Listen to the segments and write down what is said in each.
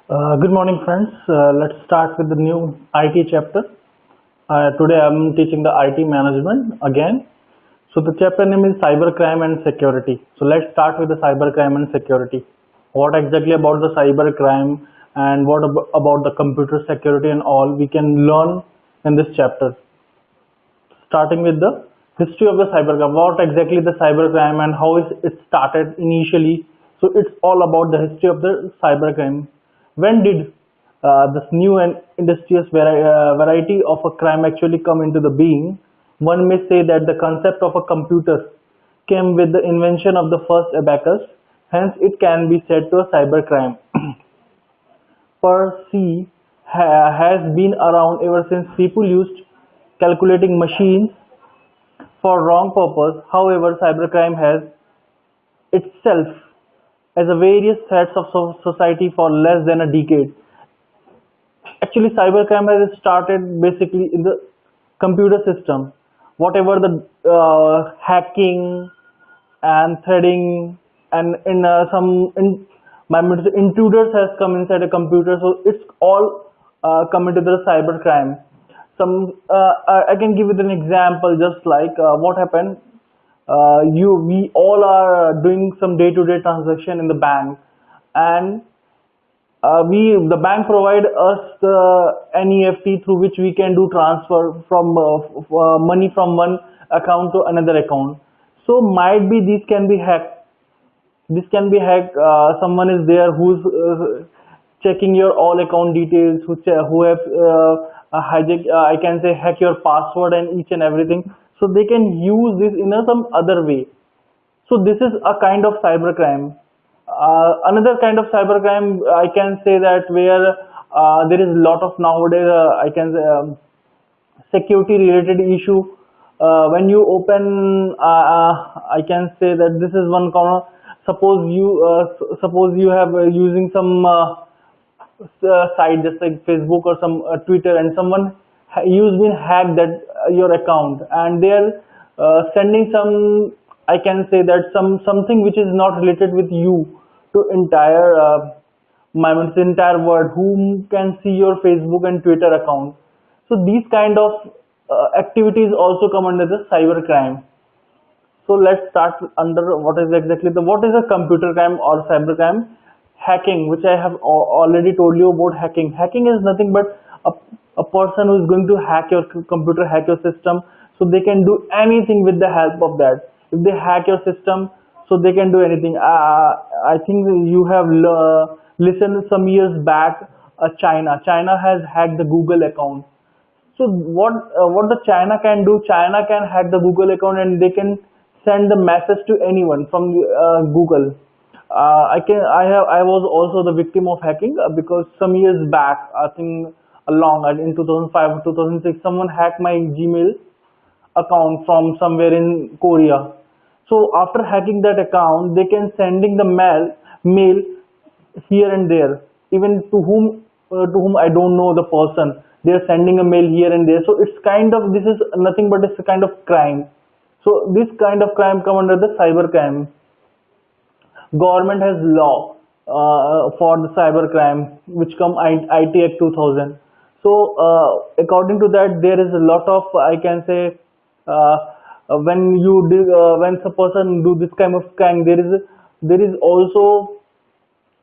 Good morning, friends. Let's start with the new IT chapter. Today I'm teaching the IT management again. So the chapter name is cybercrime and security. So let's start with the cybercrime and security. What exactly about the cybercrime and what about the computer security and all we can learn in this chapter. Starting with the history of the cybercrime. What exactly the cybercrime and how it started initially. So it's all about the history of the cybercrime. When did this new and industrious variety of a crime actually come into the being? One may say that the concept of a computer came with the invention of the first abacus, hence it can be said to a cybercrime. Per se has been around ever since people used calculating machines for wrong purpose. However, cybercrime has itself as a various threats of society for less than a decade. Actually, cybercrime has started basically in the computer system. Whatever the hacking and threading and in some my intruders has come inside a computer, so it's all come into the cybercrime. I can give you an example, just like what happened. We all are doing some day-to-day transaction in the bank, and the bank provide us the NEFT through which we can do transfer from money from one account to another account. So might be these can be hacked. This can be hacked. Someone is there who's checking your all account details, who have hijack. I can say hack your password and each and everything. So they can use this in some other way. So this is a kind of cybercrime. Another kind of cybercrime, I can say that where there is a lot of nowadays, I can say security related issue. When you open, I can say that this is one common. Suppose you have using some site just like Facebook or some Twitter, and someone you've been hacked that your account, and they're sending some, I can say that something which is not related with you to entire world, whom can see your Facebook and Twitter account. So these kind of activities also come under the cybercrime. So let's start under what is exactly what is a computer crime or cybercrime. Hacking, which I have already told you about hacking. Hacking is nothing but a person who is going to hack your computer, hack your system, so they can do anything with the help of that. If they hack your system, so they can do anything. I think you have listened some years back. China has hacked the Google account. So what the China can do? China can hack the Google account and they can send the message to anyone from Google. I was also the victim of hacking because some years back, I think along in 2005 2006, someone hacked my Gmail account from somewhere in Korea. So after hacking that account, they can sending the mail here and there, even to whom I don't know the person. They are sending a mail here and there. So it's kind of, this is nothing but it's a kind of crime. So this kind of crime come under the cybercrime. Government has law for the cybercrime, which come IT Act 2000. So according to that, there is a lot of, I can say, when a person do this kind of crime, there is also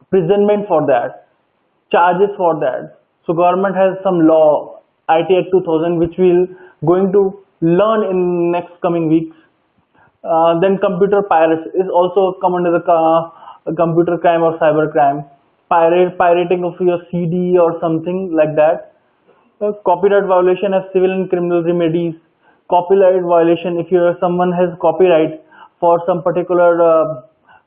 imprisonment for that, charges for that. So government has some law, IT Act 2000, which we'll going to learn in next coming weeks. Then computer piracy is also come under the computer crime or cyber crime. Pirating of your CD or something like that. Copyright violation has civil and criminal remedies. Copyright violation, if someone has copyright for some particular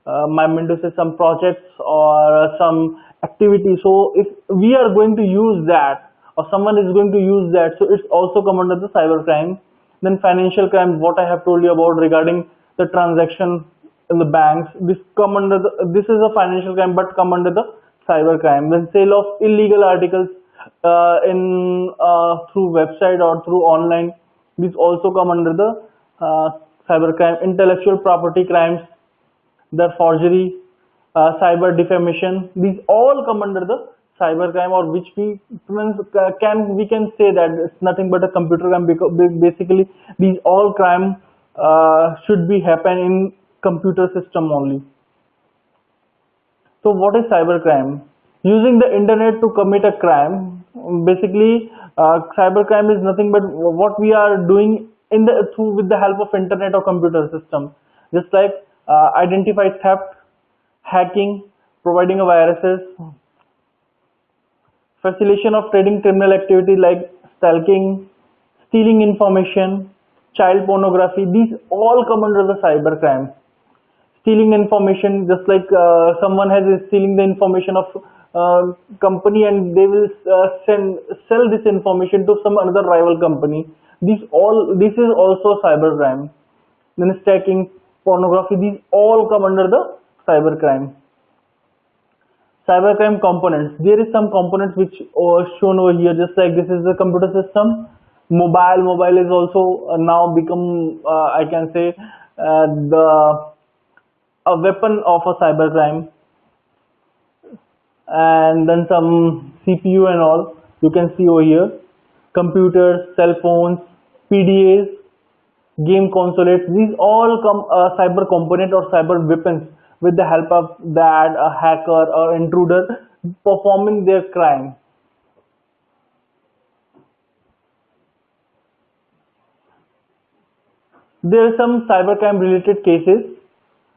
I mean to say some projects or some activity. So if we are going to use that or someone is going to use that, so it's also come under the cyber crime. Then financial crime, what I have told you about regarding the transaction in the banks, this this is a financial crime but come under the cyber crime. Then sale of illegal articles in through website or through online, these also come under the cyber crime. Intellectual property crimes, the forgery, cyber defamation, these all come under the cybercrime, or which we can say that it's nothing but a computer crime, because basically these all crime should be happen in computer system only. So what is cybercrime? Using the internet to commit a crime. Basically, cybercrime is nothing but what we are doing in the through with the help of internet or computer system. Just like identify theft, hacking, providing a viruses, facilitation of trading criminal activity like stalking, stealing information, child pornography. These all come under the cybercrime. Stealing information, just like someone has is stealing the information of company, and they will sell this information to some another rival company. This is also cybercrime. Then stacking, pornography, these all come under the cybercrime. Cybercrime components. There is some components which are shown over here, just like this is the computer system. Mobile is also now become I can say the a weapon of a cybercrime. And then some CPU and all you can see over here. Computers, cell phones, PDAs, game consoles, these all come cyber component or cyber weapons with the help of that a hacker or intruder performing their crime. There are some cybercrime related cases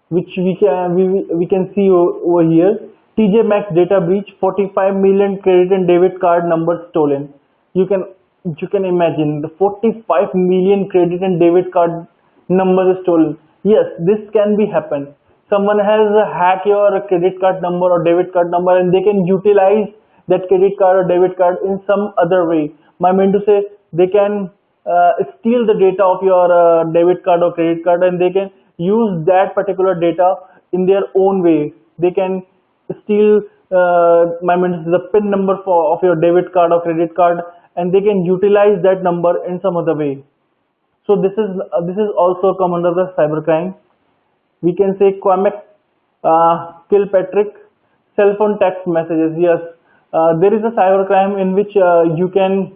which we can see over here. TJ Maxx data breach, 45 million credit and debit card numbers stolen. You can imagine the 45 million credit and debit card numbers stolen. Yes, this can be happen. Someone has hack your credit card number or debit card number, and they can utilize that credit card or debit card in some other way. I mean to say, they can steal the data of your debit card or credit card, and they can use that particular data in their own way. They can steal the PIN number of your debit card or credit card, and they can utilize that number in some other way. So this is also come under the cybercrime. We can say Quebec Kilpatrick cell phone text messages. Yes, there is a cybercrime in which you can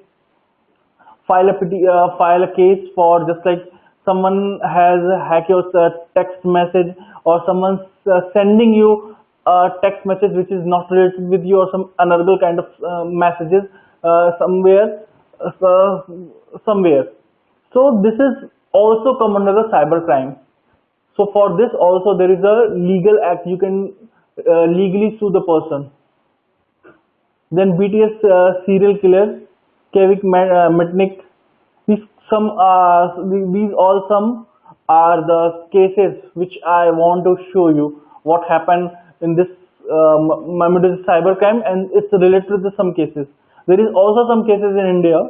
file a case for, just like someone has hacked your text message, or someone's sending you a text message which is not related with you, or some another kind of messages somewhere. So this is also come under the cybercrime. So for this also there is a legal act. You can legally sue the person. Then BTS serial killer, Kevin Mitnick. These all some are the cases which I want to show you what happened in this cybercrime, and it's related to some cases. There is also some cases in India.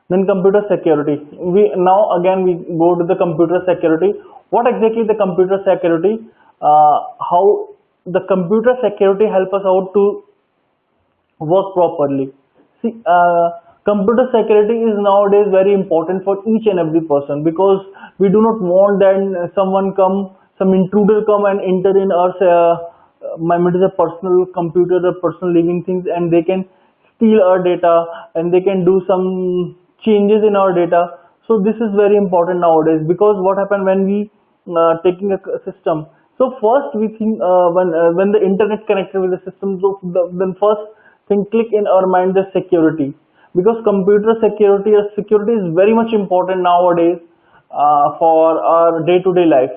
Then computer security. We go to the computer security. What exactly the computer security? How the computer security help us out to work properly. See, computer security is nowadays very important for each and every person, because we do not want that some intruder come and enter in our personal computer or personal living things, and they can steal our data, and they can do some changes in our data. So this is very important nowadays, because what happened when we taking a system. So first we think when the internet connected with the system, so then first thing click in our mind the security, because computer security is very much important nowadays for our day-to-day life.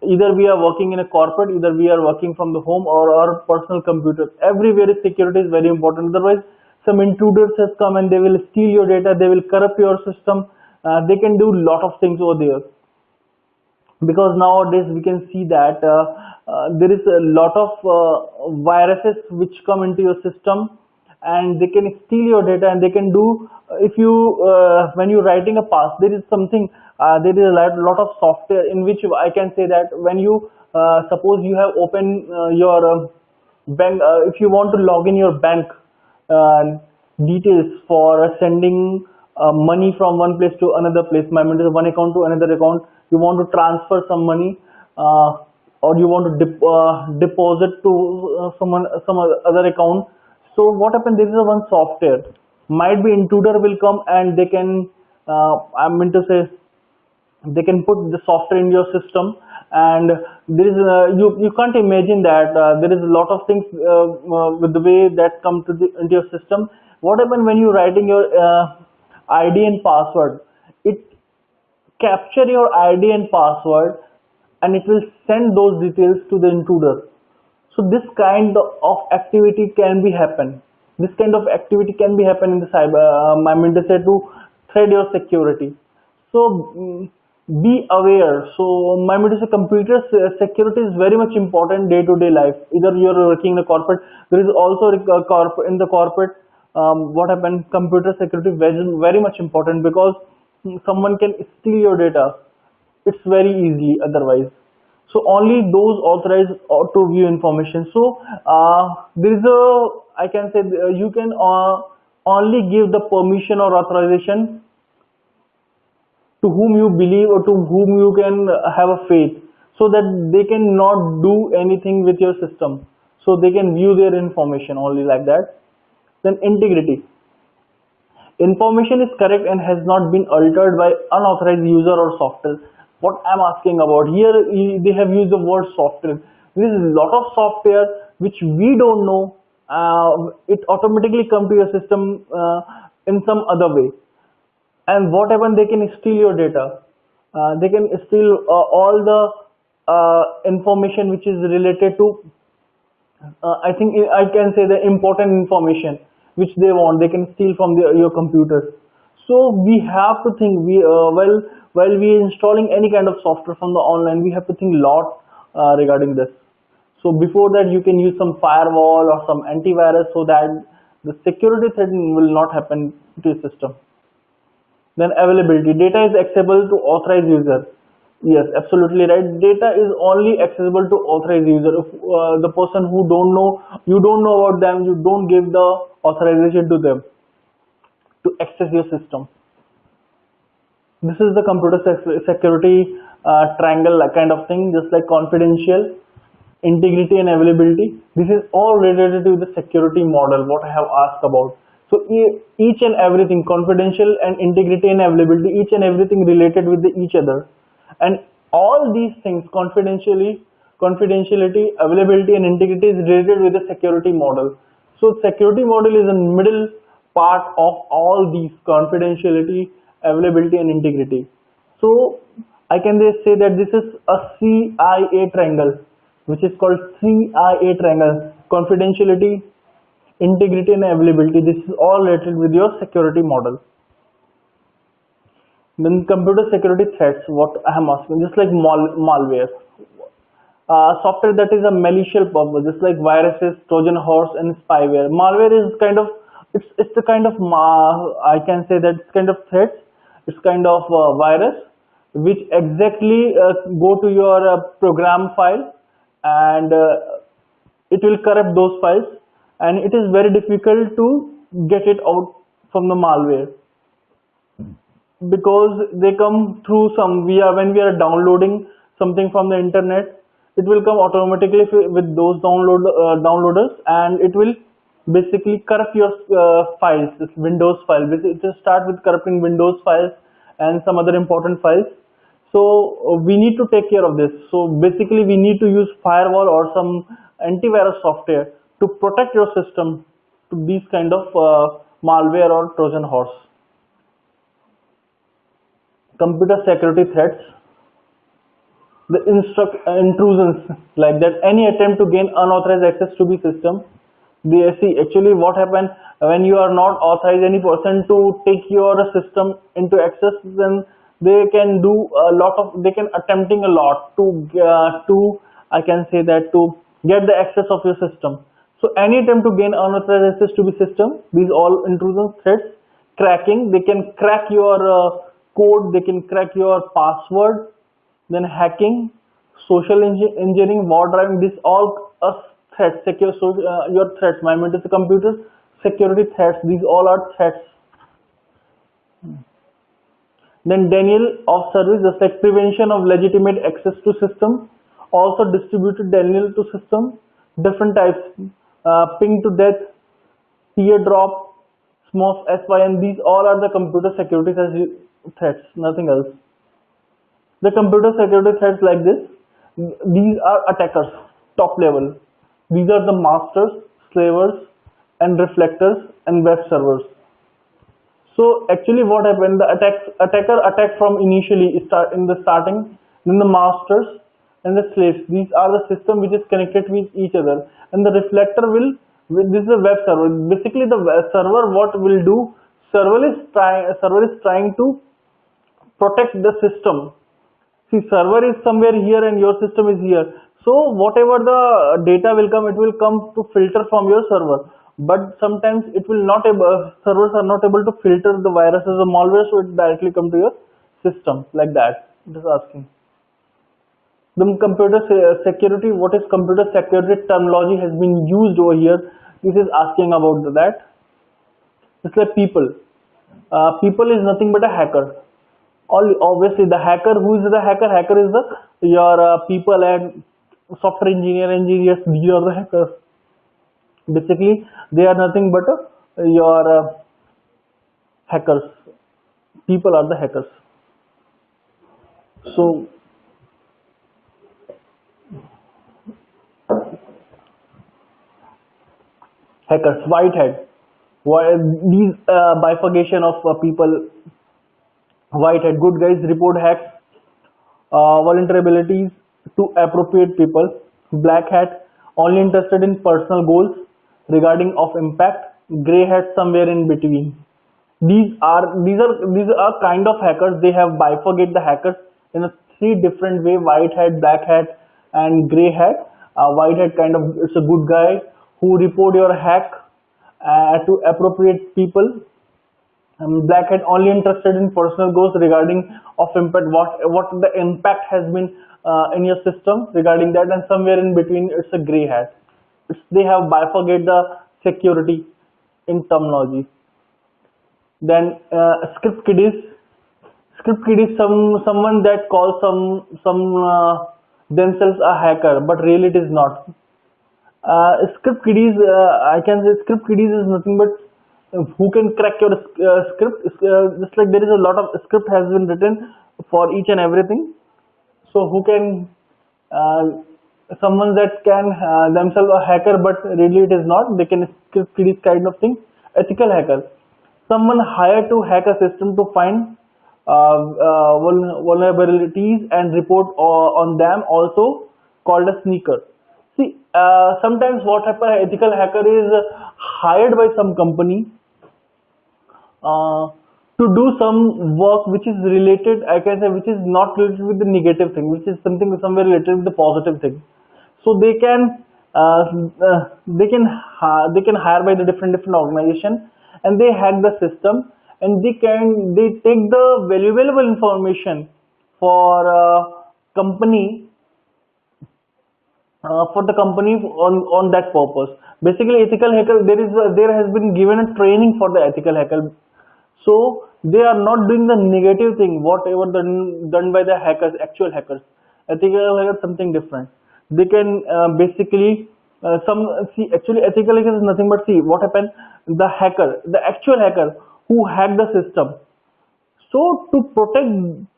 Either we are working in a corporate, either we are working from the home or our personal computer. Everywhere security is very important. Otherwise, some intruders has come and they will steal your data, they will corrupt your system, they can do lot of things over there. Because nowadays we can see that there is a lot of viruses which come into your system, and they can steal your data, and they can do, if you when you're writing a pass, there is a lot of software in which I can say that when you suppose you have opened your bank, if you want to log in your bank details for sending money from one place to another place, one account to another account, you want to transfer some money or you want to deposit to some other account. So what happens? There is a one software. Might be intruder will come and they can. I mean to say they can put the software in your system, and there is you can't imagine that there is a lot of things with the way that come to into your system. What happens when you writing your ID and password? It capture your ID and password, and it will send those details to the intruder. So this kind of activity can be happen. This kind of activity can be happen in the cyber. I mean to say to thread your security. So be aware. So my mean to say computer security is very much important day to day life. Either you are working in a corporate, there is also in the corporate. What happened? Computer security very much important because someone can steal your data. It's very easily otherwise. So only those authorized to view information. So there is a, I can say you can only give the permission or authorization to whom you believe or to whom you can have a faith, so that they cannot do anything with your system. So they can view their information only like that. Then integrity. Information is correct and has not been altered by unauthorized user or software. What I'm asking about here, they have used the word software. There is a lot of software which we don't know. It automatically come to your system in some other way. And what happens? They can steal your data. They can steal all the information which is related to. I think I can say the important information which they want. They can steal from your computer. So we have to think. While we installing any kind of software from the online, we have to think a lot regarding this. So before that, you can use some firewall or some antivirus so that the security threat will not happen to your system. Then availability. Data is accessible to authorized user. Yes, absolutely right. Data is only accessible to authorized user. If the person who don't know, you don't know about them, you don't give the authorization to them to access your system. This is the computer security triangle kind of thing, just like confidential, integrity and availability. This is all related to the security model, what I have asked about. So each and everything, confidential and integrity and availability, each and everything related with each other. And all these things, confidentiality, availability and integrity is related with the security model. So security model is a middle part of all these: confidentiality, availability and integrity. So I can just say that this is a CIA triangle, which is called CIA triangle: confidentiality, integrity and availability. This is all related with your security model. Then computer security threats, what I am asking, just like malware, software that is a malicious purpose, just like viruses, Trojan horse and spyware. Malware is kind of, it's the kind of I can say that it's kind of threats. It's kind of virus which exactly go to your program file, and it will corrupt those files, and it is very difficult to get it out from the malware, because they come through some when we are downloading something from the internet. It will come automatically with those downloaders, and it will basically corrupt your files. This Windows file, it will start with corrupting Windows files and some other important files. So we need to take care of this. So basically we need to use firewall or some antivirus software to protect your system to these kind of malware or Trojan horse. Computer security threats, the intrusions, like that, any attempt to gain unauthorized access to the system. They see actually what happens when you are not authorized any person to take your system into access, then they can do a lot of, they can attempting a lot to I can say that to get the access of your system. So any attempt to gain unauthorized access to the system, these all intrusion threats. Cracking, they can crack your code, they can crack your password. Then hacking, social engineering, war driving, this all threats, secure your threats. My mind is the computer security threats, these all are threats. Then denial of service, just like prevention of legitimate access to system also distributed denial to system, different types, ping to death, teardrop, SMOF, SYN. These all are the computer security threats, nothing else. The computer security threats like this, these are attackers, top level. These are the masters, slavers, and reflectors and web servers. So actually what happened, the attacker attacked from initially in the starting, then the masters and the slaves. These are the system which is connected with each other, and the reflector this is a web server. Basically the server what will do, server is trying to protect the system. See, server is somewhere here and your system is here. So whatever the data will come, it will come to filter from your server. But sometimes it will not servers are not able to filter the viruses or malware, so it directly come to your system like that. Just asking. The computer security, what is computer security terminology has been used over here. This is asking about that. It's like people. People is nothing but a hacker. Obviously the hacker, who is the hacker? Hacker is your people and software engineers. These are the hackers. Basically they are nothing but your hackers. People are the hackers. So hackers, white hat. These bifurcation of people. White hat, good guys report hacks, vulnerabilities to appropriate people. Black hat, only interested in personal goals regarding of impact. Gray hat, somewhere in between. These are kind of hackers. They have bifurcated the hackers in a three different way: white hat, black hat, and gray hat. White hat kind of, it's a good guy who report your hack to appropriate people. Black hat, only interested in personal goals regarding of impact, what the impact has been in your system regarding that, and somewhere in between it's a gray hat. They have bifurcated the security in terminology. Then script kiddies. Script kid is someone that calls themselves a hacker, but really it is not. Script kiddies, I can say script kiddies is nothing but who can crack your script. Just like there is a lot of script has been written for each and everything. So who can someone that can themselves a hacker, but really it is not. They can script kiddies kind of thing. Ethical hacker, someone hired to hack a system to find vulnerabilities and report on them, also called a sneaker. See, sometimes what happens, ethical hacker is hired by some company to do some work which is related, I can say, which is not related with the negative thing, which is something somewhere related with the positive thing. So they can hire by the different organization, and they hack the system, and they take the valuable information for company for the company on that purpose. Basically, ethical hacker, there has been given a training for the ethical hacker, so they are not doing the negative thing whatever done by the hackers, actual hackers. Ethical hacker something different. They can basically actually ethical hacker is nothing but, see what happened, the actual hacker who hacked the system. So to protect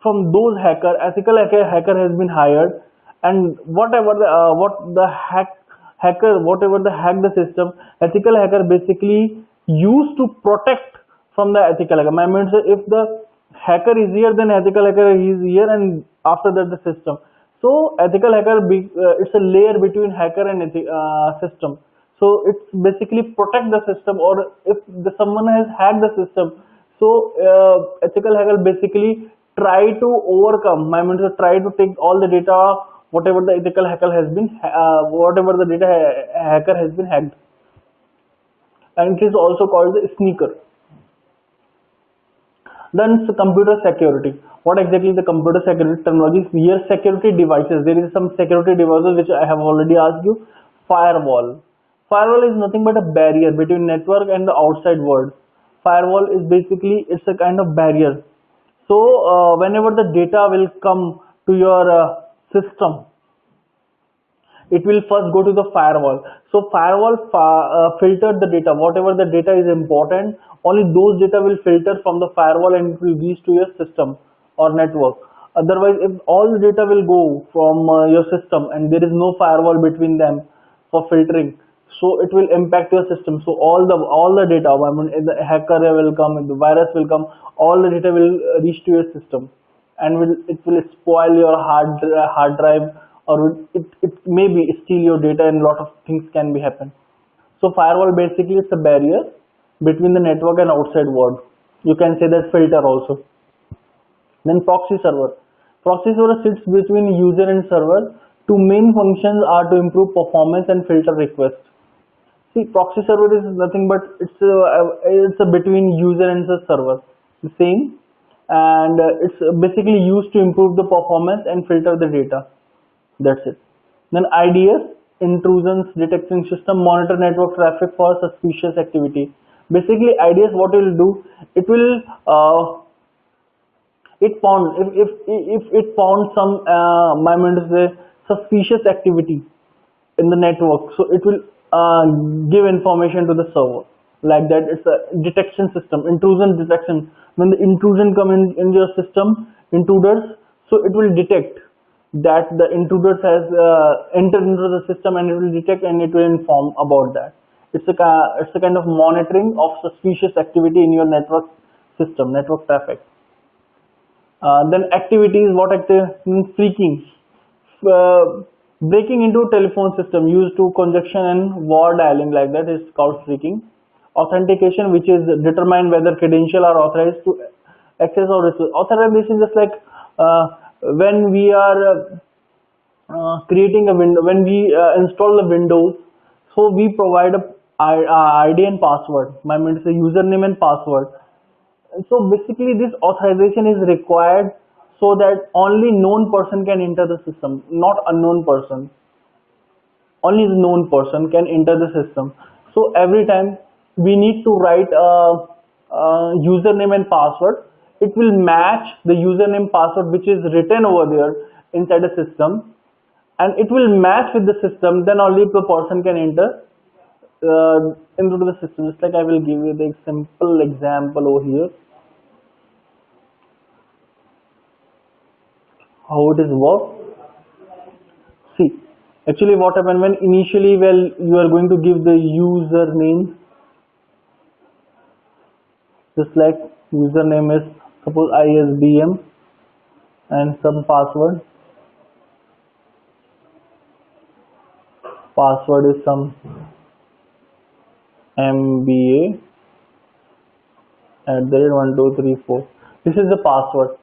from those hacker, ethical hacker has been hired, and whatever the hacker hack the system, ethical hacker basically used to protect from the ethical hacker. I mean, if the hacker is here, then ethical hacker is here, and after that the system. So ethical hacker, it's a layer between hacker and system. So it's basically protect the system, or if someone has hacked the system, so ethical hacker basically try to overcome. I mean, try to take all the data, whatever the ethical hacker has been, whatever the data hacker has been hacked, and it is also called the sneaker. Then computer security. What exactly the computer security terminology? Here, security devices. There is some security devices which I have already asked you. Firewall. Firewall is nothing but a barrier between network and the outside world. Firewall is basically, it's a kind of barrier. So whenever the data will come to your system, it will first go to the firewall. So firewall filter the data, whatever the data is important, only those data will filter from the firewall and it will reach to your system or network. Otherwise, if all the data will go from your system and there is no firewall between them for filtering, so it will impact your system. So all the data, I mean, the hacker will come, the virus will come, all the data will reach to your system, and it will spoil your hard drive, or it maybe steal your data, and lot of things can be happen. So firewall basically is a barrier between the network and outside world. You can say that filter also. Then proxy server. Proxy server sits between user and server. Two main functions are to improve performance and filter requests. See, proxy server is nothing but it's a between user and the server, the same, and it's basically used to improve the performance and filter the data. That's it. Then IDS, intrusions detection system, monitor network traffic for suspicious activity. Basically, IDS, what it will do, it will it found if it found some I mean to say suspicious activity in the network, so it will give information to the server, like that. It's a detection system, intrusion detection. When the intrusion come in your system, intruders, so it will detect that the intruders has entered into the system, and it will detect and it will inform about that. It's a kind of monitoring of suspicious activity in your network system, network traffic. Then activities, what activity? Phreaking, breaking into telephone system used to conjunction and war dialing, like that is called phreaking. Authentication, which is determine whether credential are authorized to access or receive. Authorization, just like when we are creating a window, when we install the Windows, so we provide a ID and password. I mean, it's a username and password. And so basically, this authorization is required so that only known person can enter the system, not unknown person. Only the known person can enter the system. So every time we need to write a username and password, it will match the username password which is written over there inside the system, and it will match with the system. Then only the person can enter into the system. Just like I will give you the simple example over here, how it is work. See, actually what happened when initially, well, you are going to give the username, just like username is suppose ISBM and some password. Password is some MBA @1234. This is the password.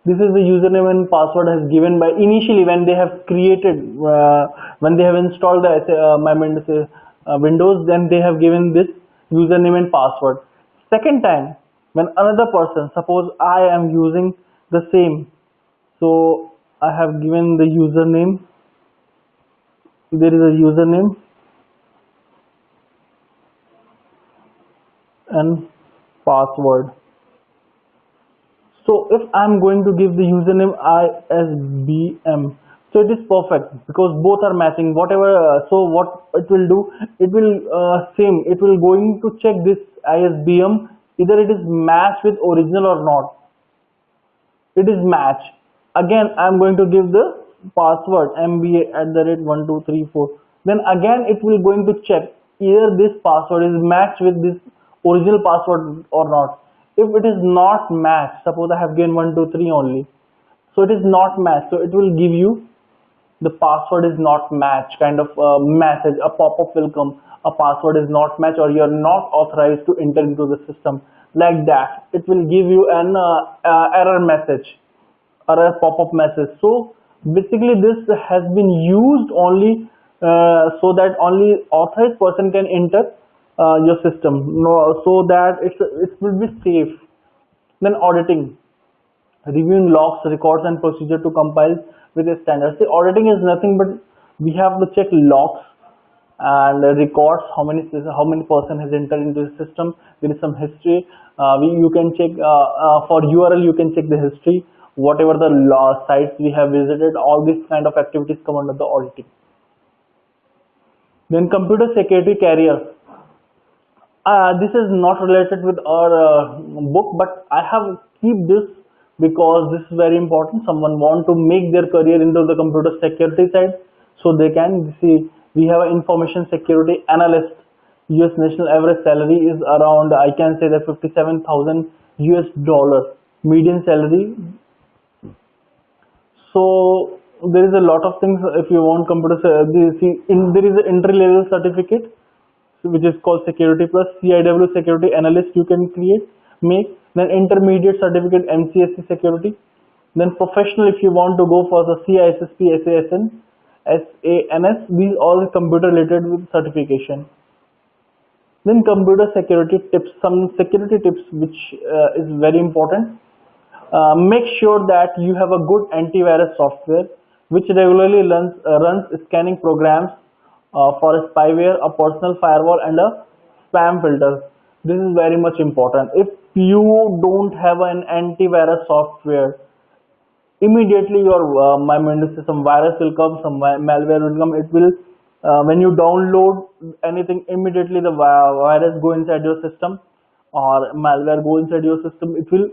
This is the username and password has given by initially when they have created, when they have installed the Windows, then they have given this username and password. Second time, when another person, suppose I am using the same, so I have given the username. There is a username and password. So if I'm going to give the username ISBM, so it is perfect because both are matching. Whatever, so what it will do, it will same. It will going to check this ISBM, either it is matched with original or not. It is match. Again, I'm going to give the password MBA @1234. Then again, it will going to check either this password is matched with this original password or not. If it is not matched, suppose I have given 123 only, so it is not matched, so it will give you the password is not matched kind of message. A pop-up will come, a password is not matched, or you are not authorized to enter into the system, like that. It will give you an error message or a pop-up message. So basically this has been used only so that only authorized person can enter your system, no, so that it will be safe. Then auditing, reviewing logs, records and procedure to compile with a standard. See, auditing is nothing but we have to check logs and records, how many person has entered into the system. There is some history. You can check for URL, you can check the history whatever the sites we have visited, all these kind of activities come under the auditing. Then computer security career. This is not related with our book, but I have keep this because this is very important. Someone want to make their career into the computer security side, so they can see. We have an information security analyst. US national average salary is around, I can say that, 57,000 US dollar median salary. So there is a lot of things. If you want computer, there is an entry level certificate which is called Security Plus, CIW Security Analyst you can make, then intermediate certificate MCSC Security, then professional if you want to go for the CISSP, SASN, SANS, these all computer related with certification. Then computer security tips, some security tips which is very important. Make sure that you have a good antivirus software which regularly runs scanning programs for a spyware, a personal firewall, and a spam filter. This is very much important. If you don't have an antivirus software, immediately your some virus will come, some malware will come. It will when you download anything, immediately the virus go inside your system or malware go inside your system. It will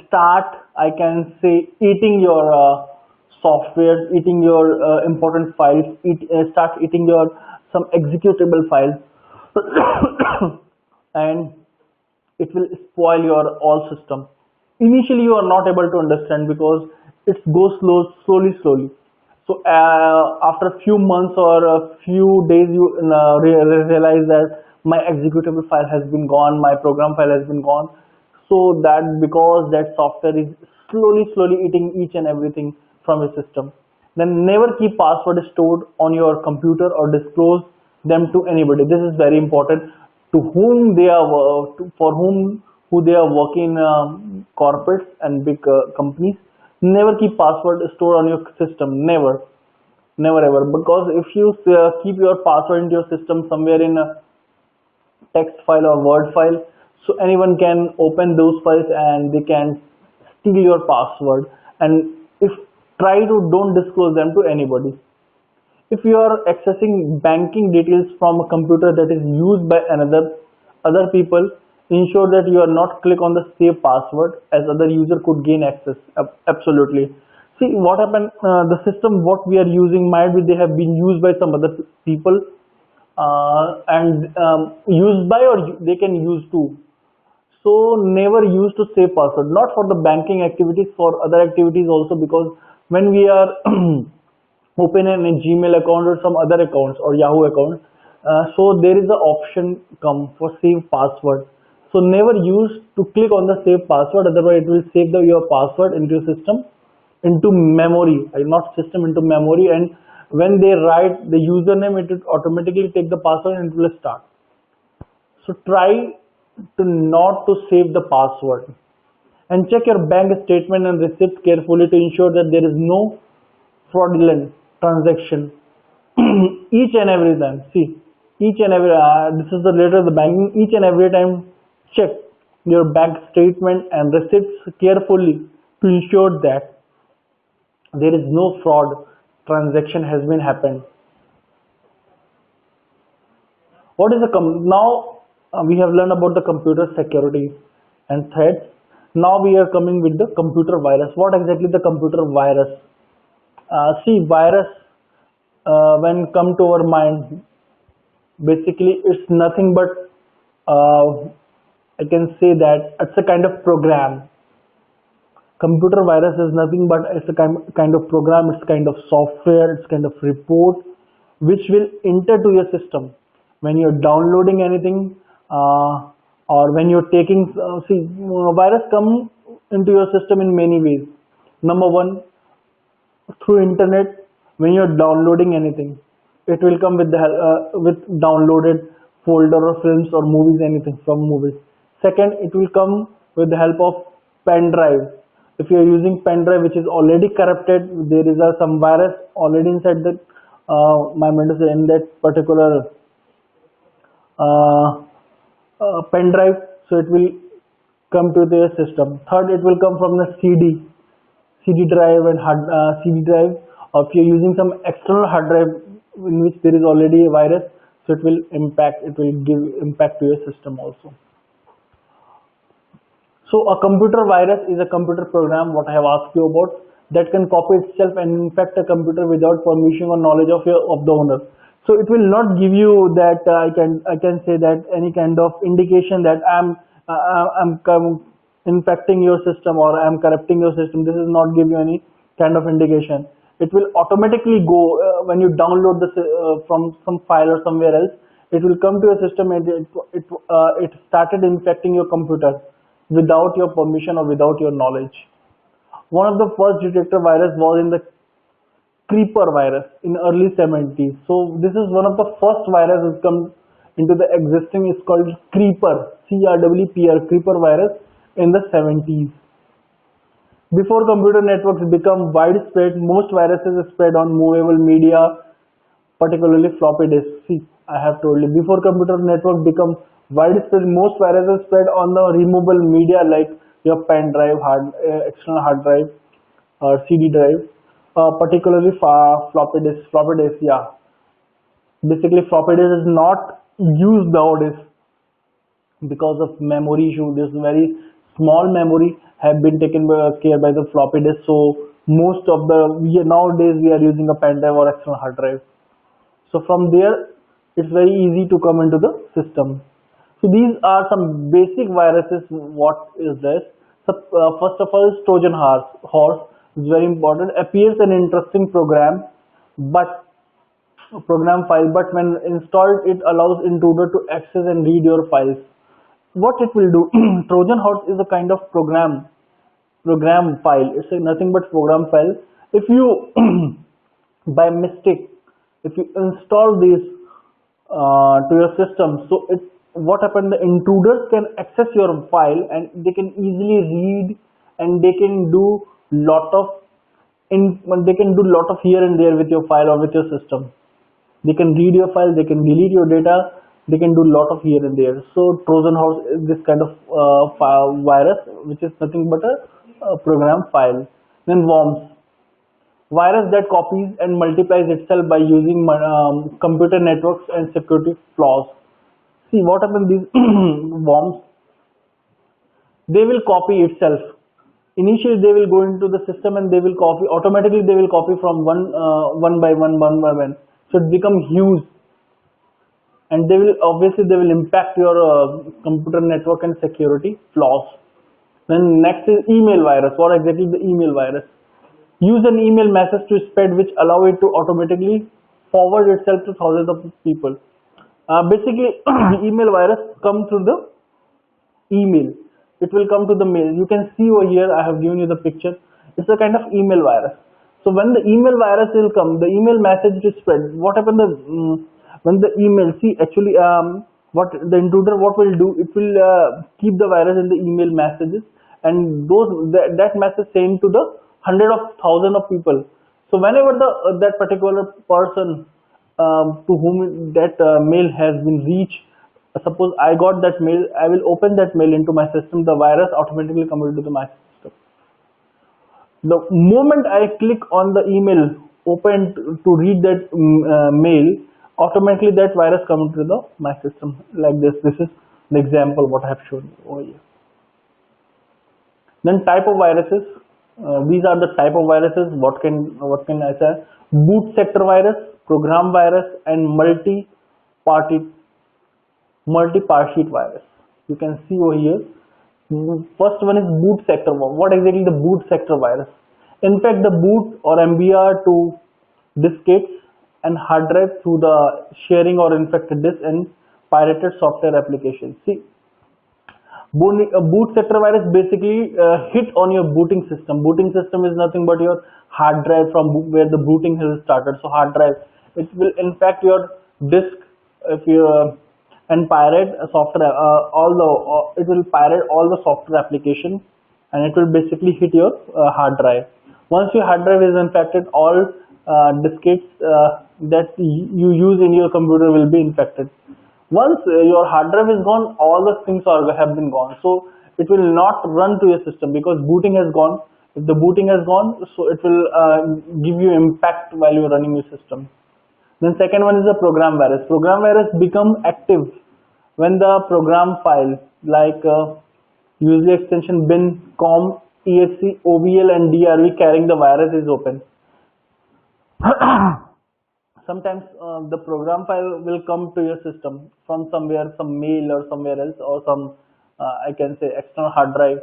start, I can say, eating your software, eating your important files, start eating your some executable files, and it will spoil your all system. Initially, you are not able to understand because it goes slowly. So after a few months or a few days, you realize that my executable file has been gone, my program file has been gone. So that because that software is slowly eating each and everything from your system. Then never keep password stored on your computer or disclose them to anybody. This is very important. To whom they are, for whom who they are working in corporates and big companies. Never keep password stored on your system. Never ever. Because if you keep your password into your system somewhere in a text file or word file, so anyone can open those files and they can steal your password. And if try to don't disclose them to anybody. If you are accessing banking details from a computer that is used by other people, ensure that you are not click on the save password, as other user could gain access. Absolutely. See what happened, the system what we are using might be they have been used by some other people and used by, or they can use too. So never use to save password, not for the banking activities, for other activities also, because when we are open a Gmail account or some other accounts or Yahoo account, so there is the option come for save password. So never use to click on the save password, otherwise it will save your password into your system, into memory, not system, into memory, and when they write the username, it will automatically take the password and it will start. So try to not to save the password, and check your bank statement and receipts carefully to ensure that there is no fraudulent transaction. Each and every time, see, each and every this is the later the banking, each and every time check your bank statement and receipts carefully to ensure that there is no fraud transaction has been happened. What is the now we have learned about the computer security and threats. Now we are coming with the computer virus. What exactly the computer virus? See, virus when come to our mind, basically it's nothing but I can say that it's a kind of program. Computer virus is nothing but it's a kind of program, it's kind of software, it's kind of report which will enter to your system when you're downloading anything or when you're taking. See, virus come into your system in many ways. Number one, through internet. When you're downloading anything, it will come with the with downloaded folder or films or movies, anything from movies. Second, it will come with the help of pen drive. If you are using pen drive which is already corrupted, there is some virus already inside that in that particular pen drive, so it will come to their system. Third, it will come from the CD drive and CD drive. Or if you're using some external hard drive in which there is already a virus, so it will give impact to your system also. So a computer virus is a computer program, what I have asked you about, that can copy itself and infect a computer without permission or knowledge of the owner. So it will not give you that I can say that any kind of indication that I'm infecting your system or I'm corrupting your system. This is not give you any kind of indication. It will automatically go when you download this from some file or somewhere else. It will come to your system and it started infecting your computer without your permission or without your knowledge. One of the first detector virus was in the Creeper virus in early 70s. So this is one of the first viruses come into the existing. It's called Creeper, CREEPR, Creeper virus in the 70s. Before computer networks become widespread, most viruses spread on movable media, particularly floppy disks. See, I have told you, before computer network become widespread, most viruses spread on the removable media like your pen drive, external hard drive or CD drive, particularly floppy disk. Floppy disk, yeah. Basically, floppy disk is not used nowadays because of memory issue. This very small memory have been taken care by the floppy disk. So most of nowadays we are using a pen drive or external hard drive. So from there, it's very easy to come into the system. So these are some basic viruses. What is this? So, first of all, is Trojan horse. It's very important. Appears an interesting program, but program file. But when installed, it allows intruder to access and read your files. What it will do? Trojan horse is a kind of program file. It's nothing but program file. If you by mistake, if you install this to your system, so what happened, the intruders can access your file and they can easily read and they can do lot of here and there with your file or with your system. They can read your file, they can delete your data, they can do lot of here and there. So Trojan horse is this kind of virus which is nothing but a program file. Then worms, virus that copies and multiplies itself by using computer networks and security flaws. See what happens, these worms, they will copy itself. Initially they will go into the system and they will copy automatically. They will copy from one by one. So it becomes huge, and they will impact your computer network and security flaws. Then next is email virus. What exactly the email virus? Use an email message to spread which allow it to automatically forward itself to thousands of people. Basically, email virus come through the email. It will come to the mail. You can see over here, I have given you the picture. It's a kind of email virus. So when the email virus will come, the email message will spread. What happened when the email, see actually what the intruder what will do, it will keep the virus in the email messages, and that message sent to the hundred of thousand of people. So whenever that particular person to whom that mail has been reached, suppose I got that mail, I will open that mail into my system, the virus automatically come into my system. The moment I click on the email open to read that mail, automatically that virus comes into my system like this. This is the example what I have shown you over here. Then type of viruses. These are the type of viruses. What can I say? Boot sector virus, program virus, and multi-party virus. You can see over here. First one is boot sector. What exactly the boot sector virus? Infect the boot or MBR to diskettes and hard drive through the sharing or infected disk and pirated software applications. See, boot sector virus basically hit on your booting system. Booting system is nothing but your hard drive from where the booting has started. So hard drive, it will infect your disk if you and pirate software. It will pirate all the software application, and it will basically hit your hard drive. Once your hard drive is infected, all diskettes that you use in your computer will be infected. Once your hard drive is gone, all the things have been gone. So it will not run to your system because booting has gone. If the booting has gone, so it will give you impact while you're running your system. Then second one is the program virus. Program virus become active when the program file like usually extension bin, com, exe, obl and drv carrying the virus is open. Sometimes the program file will come to your system from somewhere, some mail or somewhere else, or some I can say external hard drive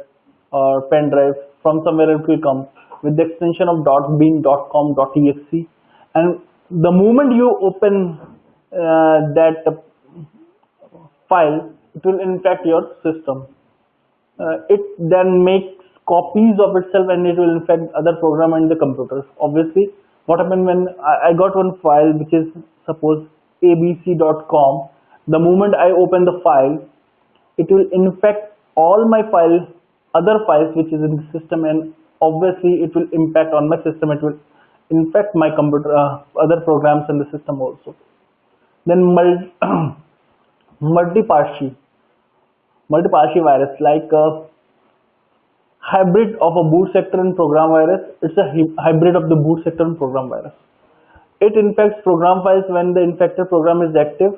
or pen drive. From somewhere it will come with the extension of .bin, .com, .exe, and the moment you open that file, it will infect your system. It then makes copies of itself and it will infect other program and the computers. Obviously, what happened when I got one file which is suppose abc.com. The moment I open the file, it will infect all my files, other files which is in the system, and obviously it will impact on my system. It will infect my computer, other programs in the system also. Then multi-partial virus, like hybrid of a boot sector and program virus. It's a hybrid of the boot sector and program virus. It infects program files when the infected program is active.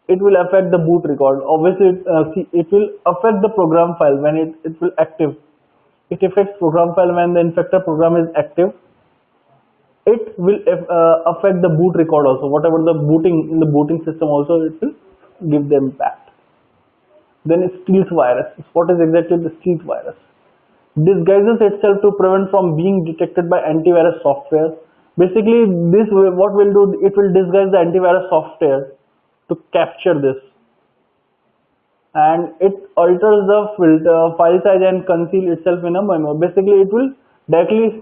It will affect the boot record. Obviously, it will affect the program file when it will active. It affects program file when the infected program is active. It will affect the boot record also. Whatever the booting in the booting system also, it will give the impact. Then stealth virus. What is exactly the stealth virus? Disguises itself to prevent from being detected by antivirus software. Basically, this what will do, it will disguise the antivirus software to capture this, and it alters the filter, file size and conceal itself in a memory. Basically, it will directly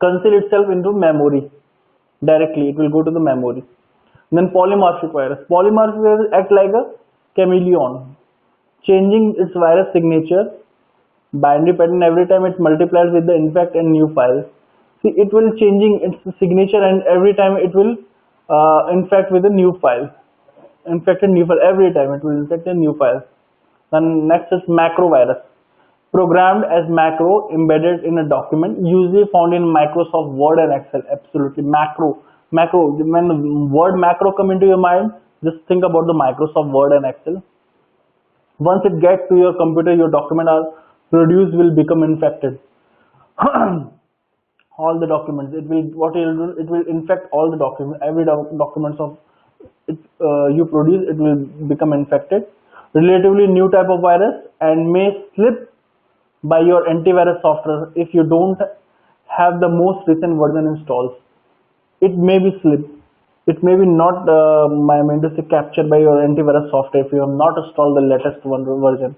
conceal itself into memory directly. It will go to the memory. Then polymorphic virus. Polymorphic virus act like a chameleon, changing its virus signature binary pattern every time it multiplies with the infect and new file. See, it will changing its signature and every time it will infect with a new file. Infected new file every time it will infect a new file. Then next is macro virus. Programmed as macro embedded in a document, usually found in Microsoft Word and Excel. Absolutely, macro. When the word macro come into your mind, just think about the Microsoft Word and Excel. Once it gets to your computer, your document are produced will become infected. All the documents, it will infect all the documents. Every documents of it you produce, it will become infected. Relatively new type of virus and may slip by your antivirus software if you don't have the most recent version installed. It may be slipped. It may be not captured by your antivirus software if you have not installed the latest version.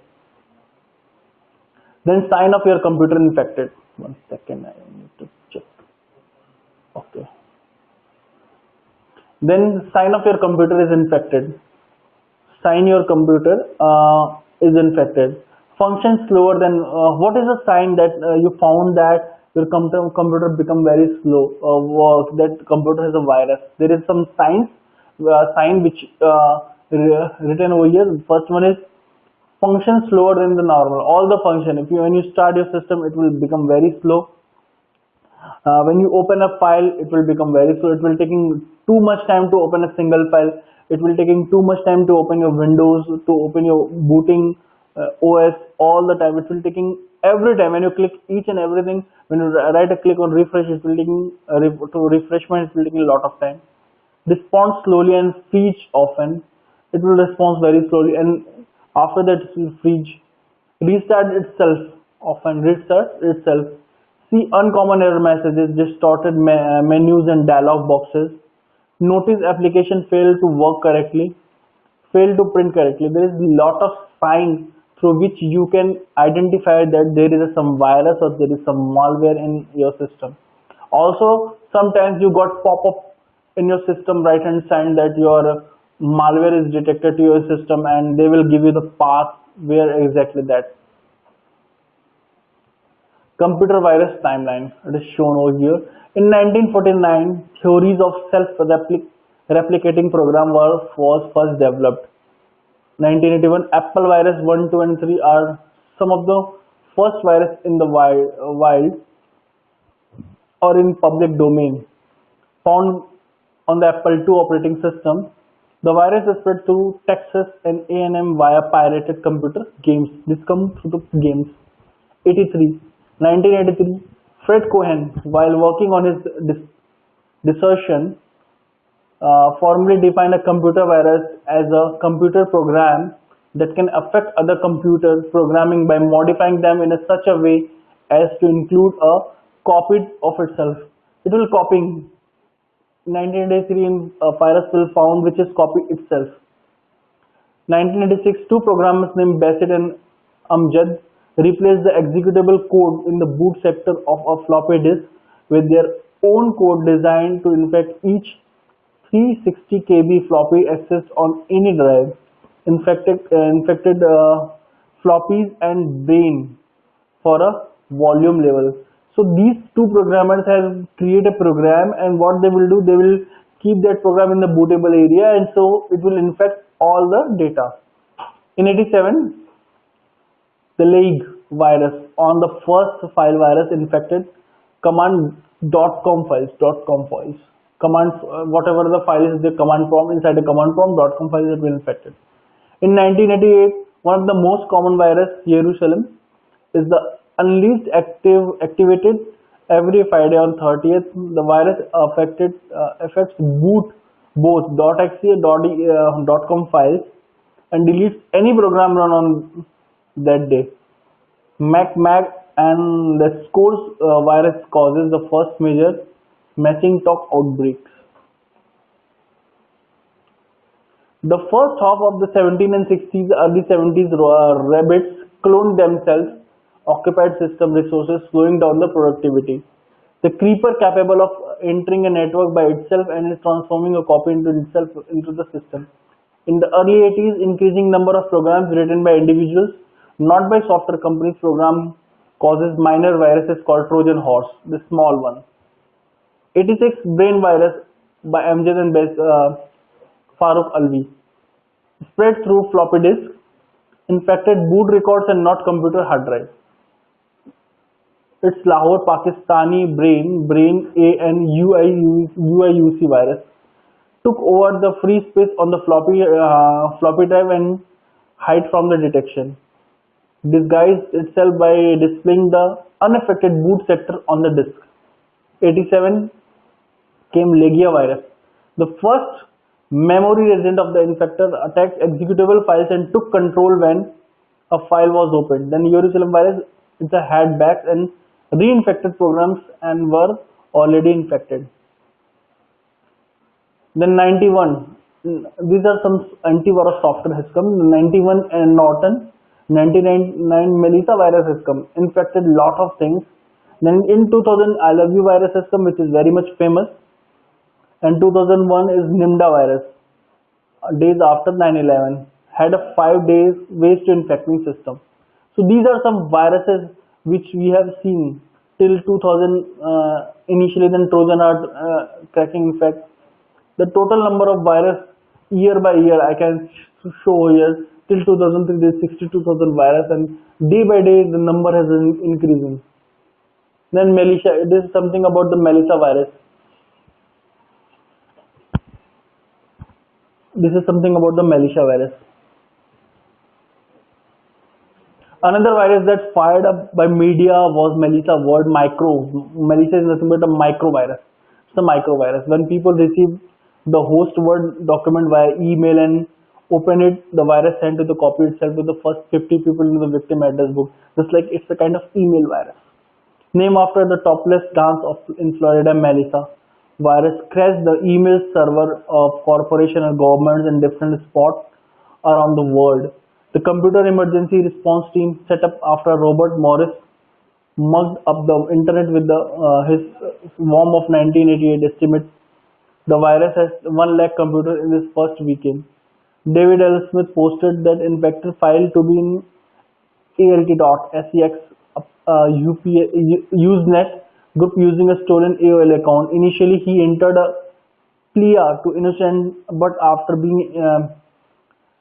Then sign of your computer infected. 1 second, I need to check. Okay. Then sign of your computer is infected. Sign your computer is infected. Functions slower than what is a sign that you found that your computer become very slow, that computer has a virus? There is some sign which written over here. First one is function slower than the normal. All the function, when you start your system, it will become very slow. When you open a file, it will become very slow. It will taking too much time to open a single file. It will taking too much time to open your Windows, to open your booting OS. All the time it will taking every time when you click each and everything. When you right a click on refresh, it will taking to refreshment, it will taking a lot of time. Response slowly and freeze often. It will respond very slowly, and after that it will freeze. Restart itself often. Restart itself. See uncommon error messages, distorted menus and dialog boxes. Notice application failed to work correctly. Failed to print correctly. There is a lot of signs through which you can identify that there is some virus or there is some malware in your system. Also, sometimes you got pop-up in your system right hand side that your malware is detected to your system, and they will give you the path where exactly that. Computer virus timeline, it is shown over here. In 1949, theories of replicating program was first developed. 1981 Apple virus 1, 2, and 3 are some of the first virus in the wild or in public domain. Found on the Apple II operating system, the virus is spread through Texas and A&M via pirated computer games. This comes through the games. 1983, Fred Cohen, while working on his dissertation, formally defined a computer virus as a computer program that can affect other computer programming by modifying them in such a way as to include a copy of itself. It will copying. 1983 a virus will found which is copy itself. 1986 two programmers named Bassett and Amjad replaced the executable code in the boot sector of a floppy disk with their own code designed to infect each 360 KB floppy accessed on any drive, infected floppies and brain for a volume level. So these two programmers have created a program, and what they will do, they will keep that program in the bootable area, and so it will infect all the data. In 87, the League virus on the first file virus infected command.com files. Commands, whatever the file is, the command prompt, inside the command prompt .com files that were infected. In 1988, one of the most common virus, Jerusalem, is the unleashed activated every Friday on 30th. The virus affects both .exe and .com files and deletes any program run on that day. MacMag and the Scores virus causes the first major Macintosh outbreaks. The first half of the 17 and 60s, early 70s, rabbits cloned themselves, occupied system resources, slowing down the productivity. The creeper capable of entering a network by itself and is transforming a copy into itself into the system. In the early 80s, increasing number of programs written by individuals, not by software companies, program causes minor viruses called Trojan horse, the small one. 86 brain virus by Amjad and Farooq Alvi, spread through floppy disk, infected boot records and not computer hard drive. Its Lahore Pakistani brain A and UIUC virus took over the free space on the floppy drive and hide from the detection. Disguised itself by displaying the unaffected boot sector on the disk. 87 came Legia virus. The first memory resident of the infector attacked executable files and took control when a file was opened. Then Jerusalem virus, it's a had back and reinfected programs and were already infected. Then 91, these are some antivirus software has come. 91 and Norton, 99 Melissa virus has come, infected lot of things. Then in 2000 I Love You virus has come, which is very much famous. And 2001 is Nimda virus, days after 9/11, had a 5 days waste to infecting system. So these are some viruses which we have seen till 2000 initially, then Trojan are cracking infect. The total number of virus year by year I can show here till 2003 there is 62,000 virus, and day by day the number has been increasing. Then Melissa, it is something about the Melissa virus. This is something about the Melissa virus. Another virus that fired up by media was Melissa word micro. Melissa is nothing but a microvirus. It's a microvirus. When people receive the host word document via email and open it, the virus sent to the copy itself to the first 50 people in the victim address book. Just like it's a kind of email virus. Named after the topless dance in Florida, Melissa virus crashed the email server of corporations and governments in different spots around the world. The computer emergency response team set up after Robert Morris mugged up the internet with his swarm of 1988 estimates. The virus has 1 lakh computers in this first weekend. David L. Smith posted that infected file to be in alt.sex Usenet group using a stolen AOL account. Initially, he entered a plea to innocent, but after being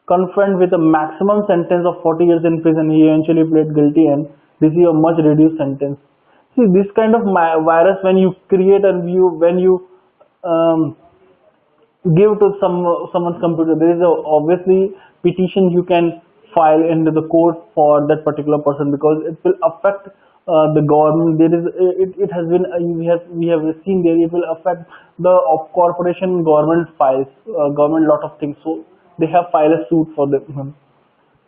confronted with a maximum sentence of 40 years in prison, he eventually pled guilty and received a much reduced sentence. See, this kind of virus, when you create and when you um, give to someone's computer, there is a obviously petition you can file into the court for that particular person, because it will affect the government. There is it has been we have seen there, it will affect the corporation, government files, government lot of things, so they have filed a suit for them.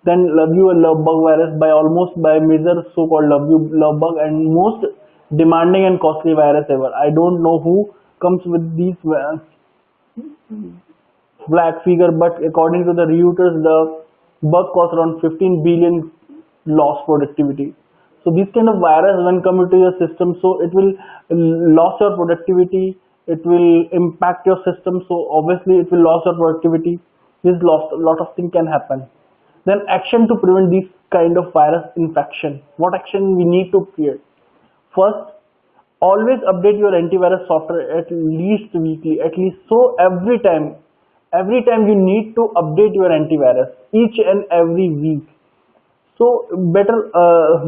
Then love you a love bug virus, by major so-called love bug and most demanding and costly virus ever. I don't know who comes with these black figure, but according to the Reuters, the bug costs around 15 billion lost productivity. So this kind of virus when come into your system, so it will lose your productivity, it will impact your system, so obviously it will lose your productivity. This loss, a lot of things can happen. Then action to prevent this kind of virus infection. What action we need to create? First, always update your antivirus software at least weekly, at least. So every time you need to update your antivirus each and every week. So better,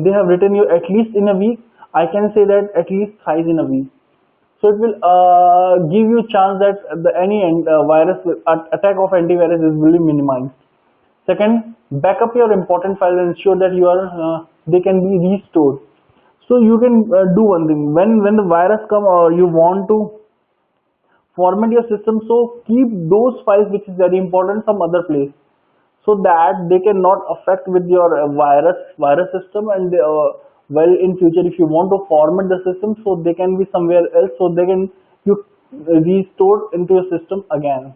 they have written you at least in a week. I can say that at least thrice in a week. So it will give you chance that any virus attack of antivirus is really minimized. Second, backup your important files and ensure that they can be restored. So you can do one thing, when the virus come or you want to format your system, so keep those files which is very important some other place, so that they cannot affect with your virus system, and well in future if you want to format the system, so they can be somewhere else, so they can you restore into your system again.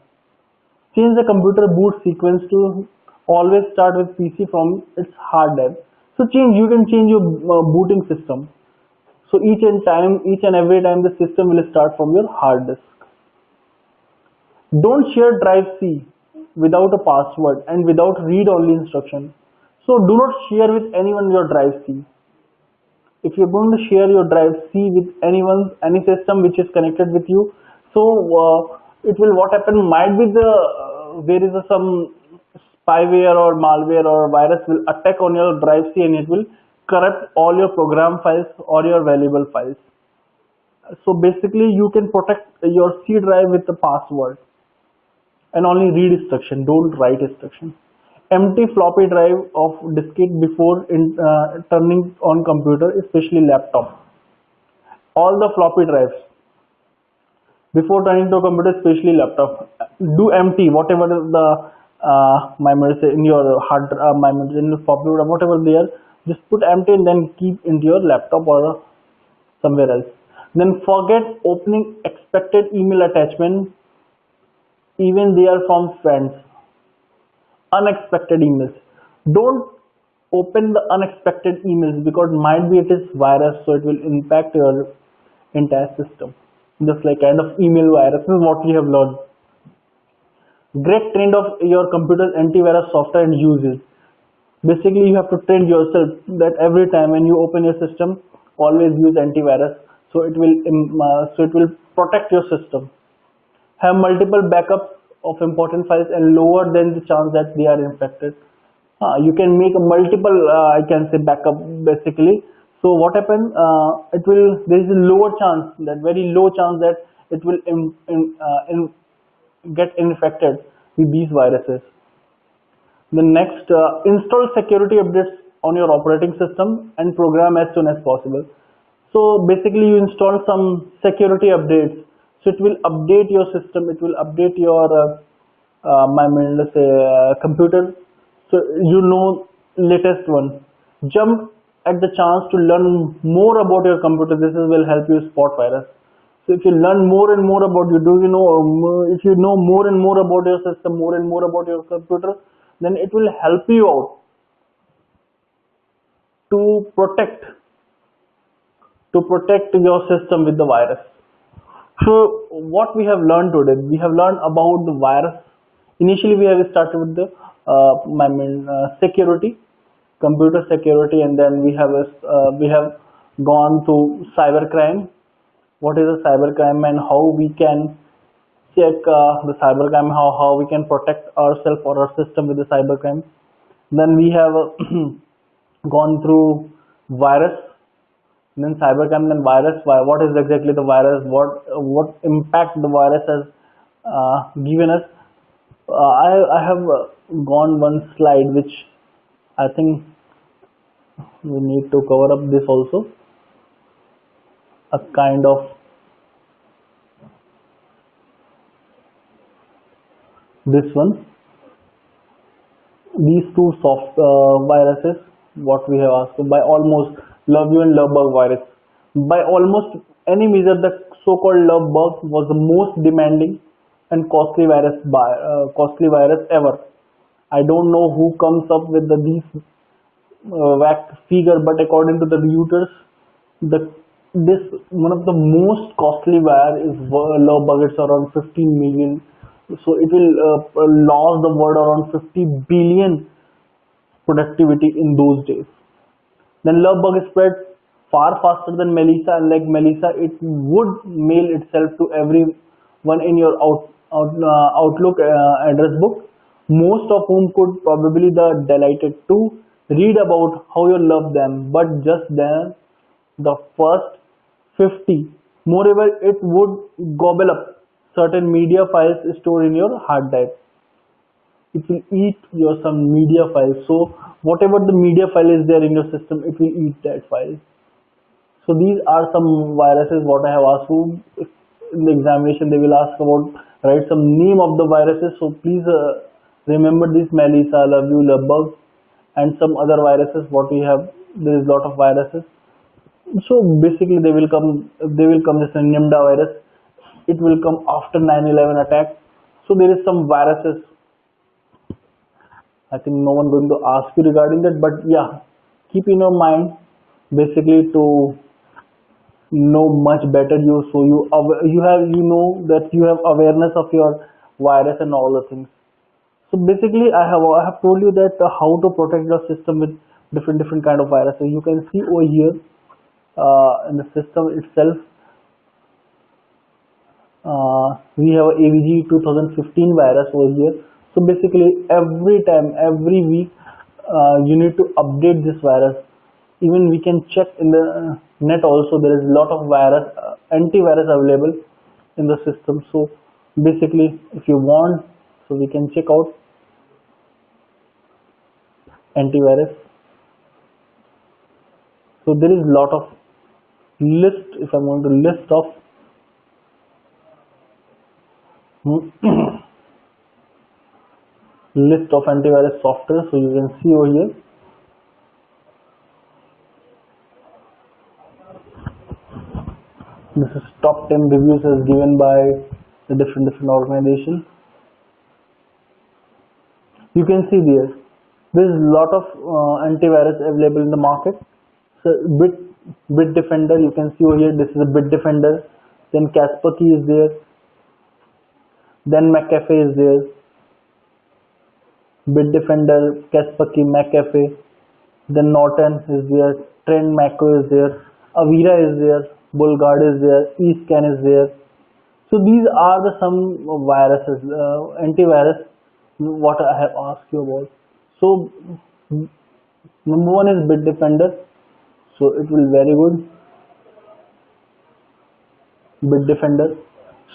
Change the computer boot sequence to always start with PC from its hard drive. So you can change your booting system. So each and every time the system will start from your hard disk. Don't share drive C without a password and without read-only instruction. So do not share with anyone your drive C. If you're going to share your drive C with any system which is connected with you, so it will, what happen, might be there is some spyware or malware or virus will attack on your drive C and it will corrupt all your program files or your valuable files. So basically you can protect your C drive with the password and only read instruction, don't write instruction. Empty floppy drive of diskette before turning on computer, especially laptop. All the floppy drives before turning to a computer, especially laptop, do empty whatever the memories in your hard memories in the floppy drive, whatever they are, just put empty and then keep into your laptop or somewhere else. Then forget opening expected email attachment, even they are from friends. Unexpected emails, don't open the unexpected emails, because might be it is virus, so it will impact your entire system, just like kind of email virus. This is what we have learned. Great trend of your computer's antivirus software and use it. Basically you have to train yourself that every time when you open your system, always use antivirus, so it will protect your system. Have multiple backups of important files and lower than the chance that they are infected. You can make a multiple I can say backup basically. So what happens, there is a lower chance, that very low chance that it will get infected with these viruses. The next, install security updates on your operating system and program as soon as possible. So basically you install some security updates, so it will update your system, it will update your let's say computer, so you know latest one. Jump at the chance to learn more about your computer. This will help you spot virus. So if you learn more and more about if you know more and more about your system, more and more about your computer, then it will help you out to protect your system with the virus. So what we have learned today, we have learned about the virus. Initially we have started with the security, computer security, and then we have gone to cybercrime. What is a cybercrime and how we can check the cybercrime, how we can protect ourselves or our system with the cybercrime. Then we have gone through virus, then cybercrime, then virus. What is exactly the virus? What impact the virus has given us? I have gone one slide which I think we need to cover up this also. A kind of this one. These two soft viruses, what we have asked by almost LoveU and LoveBug virus. By almost any measure, the so-called LoveBug was the most demanding and costly virus ever. I don't know who comes up with these whack figure, but according to the Reuters, this one of the most costly wire is LoveBug. It's around 15 million. So it will lose the world around 50 billion productivity in those days. Then LoveBug spread far faster than Melissa, and like Melissa, it would mail itself to everyone in your Outlook address book, most of whom could probably the delighted to read about how you love them, but just then the first 50. Moreover, it would gobble up certain media files stored in your hard drive. It will eat your some media files. So whatever the media file is there in your system, it will eat that file. So these are some viruses what I have asked you. In the examination they will ask about, write some name of the viruses. So please remember this: Melissa, LoveU, LoveBug, and some other viruses what we have. There is a lot of viruses. So basically they will come just a Nimda virus. It will come after 9/11 attack. So there is some viruses. I think no one going to ask you regarding that, but yeah, keep in your mind basically to know much better you, so you know that you have awareness of your virus and all the things. So basically I have told you that how to protect your system with different kind of viruses. You can see over here in the system itself. We have AVG 2015 virus over here. So basically every week you need to update this virus. Even we can check in the net also, there is a lot of antivirus available in the system. So basically if you want, so we can check out antivirus. So there is a lot of list. If I'm going to list of list of antivirus software, so you can see over here. This is top 10 reviews as given by the different organizations. You can see there is a lot of antivirus available in the market. So Bitdefender, you can see over here, this is a Bitdefender. Then Kaspersky is there. Then McAfee is there. Bitdefender, Kaspersky, McAfee. Then Norton is there. Trend Macro is there. Avira is there. Bullguard is there. eScan is there. So these are the some viruses, antivirus what I have asked you about. So number one is Bitdefender. So it will very good. Bitdefender.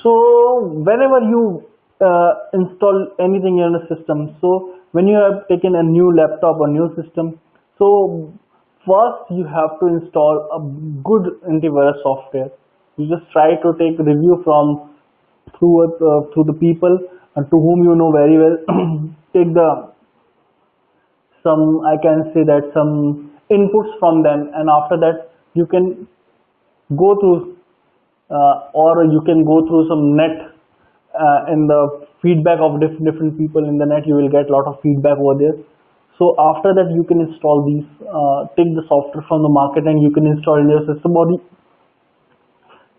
So whenever you install anything in a system, so when you have taken a new laptop or new system, so first you have to install a good antivirus software. You just try to take review from through the people and to whom you know very well. Take I can say that some inputs from them, and after that you can go through or you can go through some net in the feedback of different people in the net. You will get a lot of feedback over there. So after that you can install these, take the software from the market and you can install in your system, or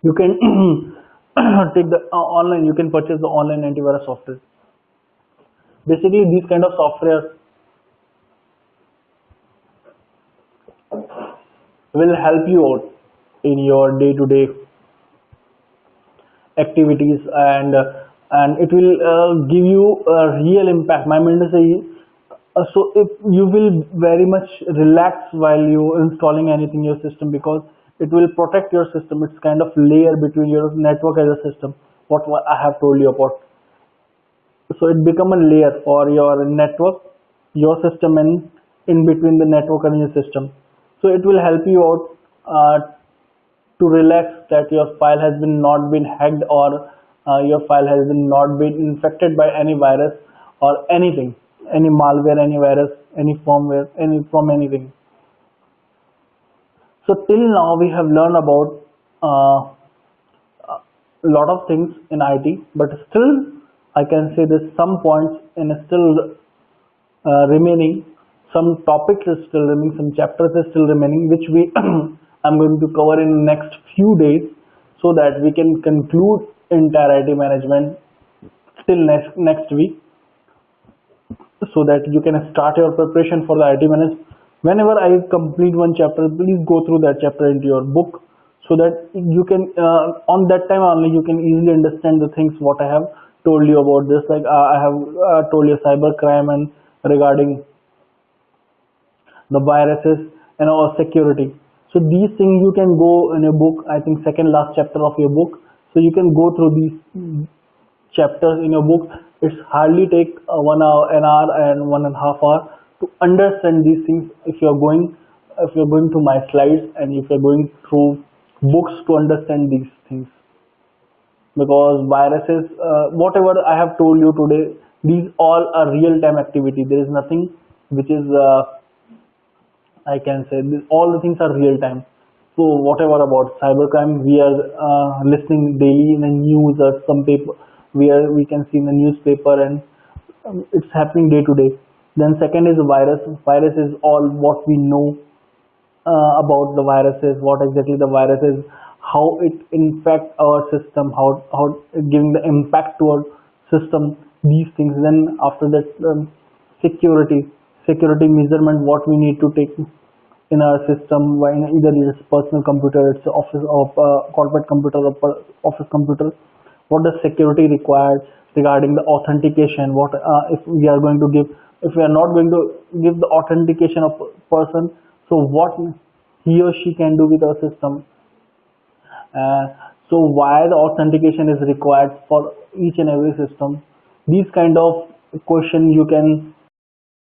you can take the online, you can purchase the online antivirus software. Basically these kind of software will help you out in your day-to-day activities, and and it will give you a real impact. My mean to say, so if you will very much relax while you installing anything in your system, because it will protect your system. It's kind of layer between your network as a system, what I have told you about. So it become a layer for your network, your system, and in between the network and your system. So it will help you out to relax that your file has been not been hacked, or your file has been not been infected by any virus or anything, any malware, any virus, any firmware, any from anything. So till now we have learned about a lot of things in IT, but still I can say there's some points and still remaining, some topics is still remaining, some chapters is still remaining, which we I'm going to cover in next few days, so that we can conclude entire IT management till next week, so that you can start your preparation for the IT management. Whenever I complete one chapter, please go through that chapter into your book, so that you can on that time only you can easily understand the things what I have told you about this. Like I have told you cyber crime and regarding the viruses and our security. So these things you can go in your book, I think second last chapter of your book. So you can go through these chapters in your book. It's hardly take 1 hour, an hour and 1.5 hours to understand these things. If you're going to my slides, and if you're going through books to understand these things, because viruses, whatever I have told you today, these all are real-time activity. There is nothing which is I can say all the things are real-time. So whatever about cybercrime, we are listening daily in the news or some paper, where we can see in the newspaper, and it's happening day to day. Then second is the virus. Virus is all what we know about the viruses, what exactly the virus is, how it infects our system, how it giving the impact to our system, these things. Then after that, security measurement, what we need to take in our system, when either it's personal computer, it's office of corporate computer, or office computer, what the security required regarding the authentication, what if we are going to give, if we are not going to give the authentication of person, so what he or she can do with our system. So why the authentication is required for each and every system. These kind of question you can